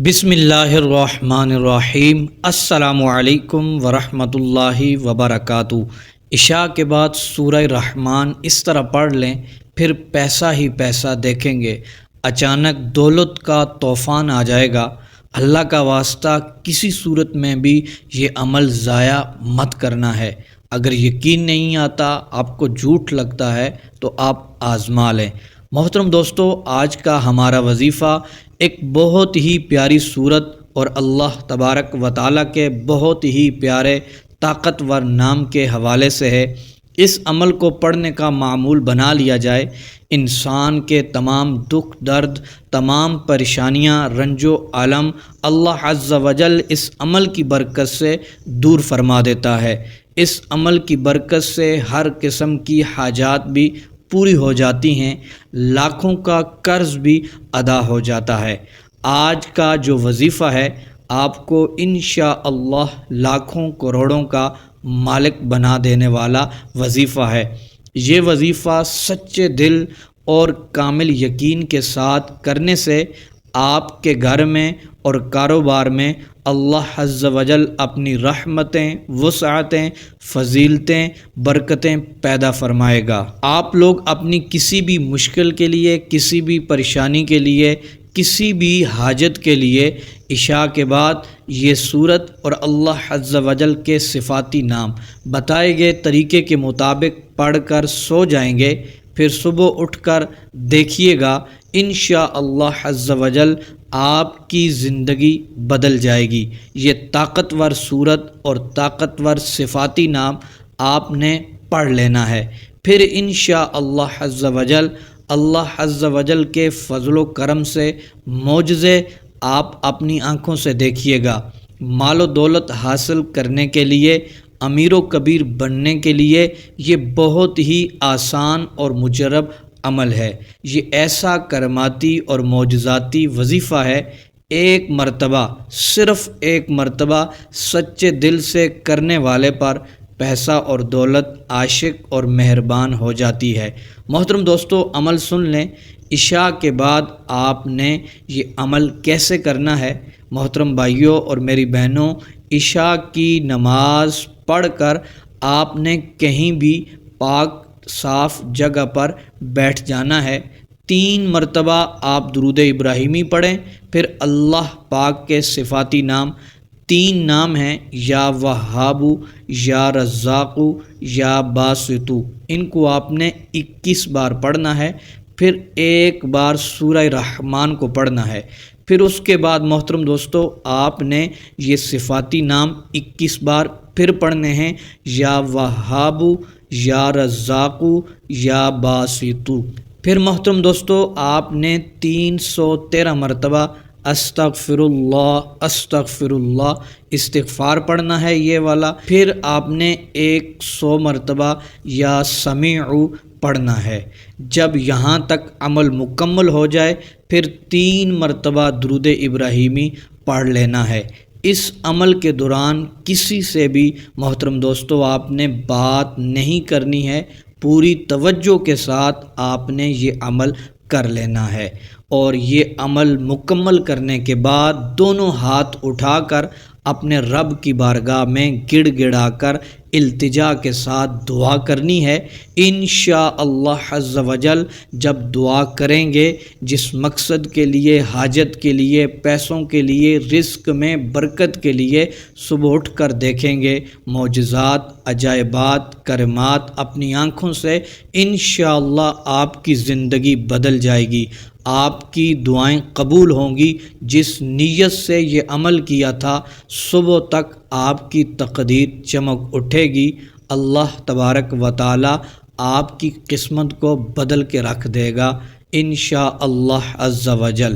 بسم اللہ الرحمن الرحیم۔ السلام علیکم ورحمۃ اللہ وبرکاتہ۔ عشاء کے بعد سورہ رحمان اس طرح پڑھ لیں، پھر پیسہ ہی پیسہ دیکھیں گے، اچانک دولت کا طوفان آ جائے گا۔ اللہ کا واسطہ کسی صورت میں بھی یہ عمل ضائع مت کرنا ہے۔ اگر یقین نہیں آتا، آپ کو جھوٹ لگتا ہے تو آپ آزما لیں۔ محترم دوستو، آج کا ہمارا وظیفہ ایک بہت ہی پیاری صورت اور اللہ تبارک و تعالیٰ کے بہت ہی پیارے طاقتور نام کے حوالے سے ہے۔ اس عمل کو پڑھنے کا معمول بنا لیا جائے، انسان کے تمام دکھ درد، تمام پریشانیاں، رنج و الم اللہ عز و جل اس عمل کی برکت سے دور فرما دیتا ہے۔ اس عمل کی برکت سے ہر قسم کی حاجات بھی پوری ہو جاتی ہیں، لاکھوں کا قرض بھی ادا ہو جاتا ہے۔ آج کا جو وظیفہ ہے، آپ کو انشاءاللہ لاکھوں کروڑوں کا مالک بنا دینے والا وظیفہ ہے۔ یہ وظیفہ سچے دل اور کامل یقین کے ساتھ کرنے سے آپ کے گھر میں اور کاروبار میں اللہ عز و جل اپنی رحمتیں، وسعتیں، فضیلتیں، برکتیں پیدا فرمائے گا۔ آپ لوگ اپنی کسی بھی مشکل کے لیے، کسی بھی پریشانی کے لیے، کسی بھی حاجت کے لیے عشاء کے بعد یہ سورت اور اللہ عز و جل کے صفاتی نام بتائے گئے طریقے کے مطابق پڑھ کر سو جائیں گے، پھر صبح اٹھ کر دیکھیے گا، انشاءاللہ عز و جل آپ کی زندگی بدل جائے گی۔ یہ طاقتور صورت اور طاقتور صفاتی نام آپ نے پڑھ لینا ہے، پھر انشاءاللہ عز و جل اللہ عز و جل کے فضل و کرم سے معجزے آپ اپنی آنکھوں سے دیکھیے گا۔ مال و دولت حاصل کرنے کے لیے، امیر و کبیر بننے کے لیے یہ بہت ہی آسان اور مجرب عمل ہے۔ یہ ایسا کراماتی اور معجزاتی وظیفہ ہے، ایک مرتبہ، صرف ایک مرتبہ سچے دل سے کرنے والے پر پیسہ اور دولت عاشق اور مہربان ہو جاتی ہے۔ محترم دوستو، عمل سن لیں۔ عشاء کے بعد آپ نے یہ عمل کیسے کرنا ہے؟ محترم بھائیوں اور میری بہنوں، عشاء کی نماز پڑھ کر آپ نے کہیں بھی پاک صاف جگہ پر بیٹھ جانا ہے۔ 3 مرتبہ آپ درود ابراہیمی پڑھیں، پھر اللہ پاک کے صفاتی نام، 3 نام ہیں، یا وہاب، یا رزاق، یا باسط، ان کو آپ نے 21 بار پڑھنا ہے۔ پھر ایک بار سورہ رحمان کو پڑھنا ہے۔ پھر اس کے بعد محترم دوستو، آپ نے یہ صفاتی نام 21 بار پھر پڑھنے ہیں، یا وہاب، یا رزاق، یا باسط۔ پھر محترم دوستو، آپ نے 313 مرتبہ استغفر اللہ استغفار پڑھنا ہے، یہ والا۔ پھر آپ نے 100 مرتبہ یا سمیع پڑھنا ہے۔ جب یہاں تک عمل مکمل ہو جائے، پھر 3 مرتبہ درود ابراہیمی پڑھ لینا ہے۔ اس عمل کے دوران کسی سے بھی محترم دوستو آپ نے بات نہیں کرنی ہے، پوری توجہ کے ساتھ آپ نے یہ عمل کر لینا ہے، اور یہ عمل مکمل کرنے کے بعد دونوں ہاتھ اٹھا کر اپنے رب کی بارگاہ میں گڑ گڑا کر التجا کے ساتھ دعا کرنی ہے۔ انشاءاللہ عز و جل جب دعا کریں گے، جس مقصد کے لیے، حاجت کے لیے، پیسوں کے لیے، رزق میں برکت کے لیے صبح اٹھ کر دیکھیں گے، معجزات، عجائبات، کرامات اپنی آنکھوں سے، انشاءاللہ آپ کی زندگی بدل جائے گی، آپ کی دعائیں قبول ہوں گی۔ جس نیت سے یہ عمل کیا تھا، صبح تک آپ کی تقدیر چمک اٹھے گی۔ اللہ تبارک و تعالی آپ کی قسمت کو بدل کے رکھ دے گا، انشاءاللہ عز و جل۔